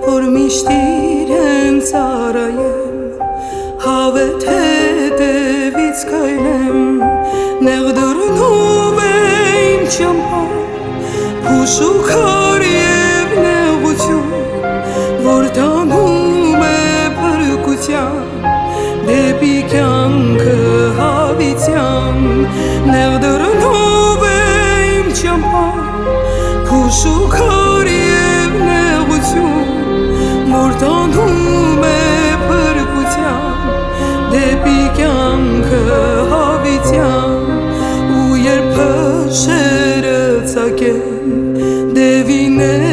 Որ միշտ իրեն ծառայեմ, հավետ հետևից քայլեմ, նեղ դռնով է իմ ճամփան, փուշուքար և նեղություն, որ տանում է փրկության, դեպի կյանքը հավիտյան, նեղ դռնով է իմ ճամփան, փուշուքար և նեղություն, որ տանում է փրկության, դեպի կյանքը հավիտյան, ու երբ փշերը ծակեն, դևիներ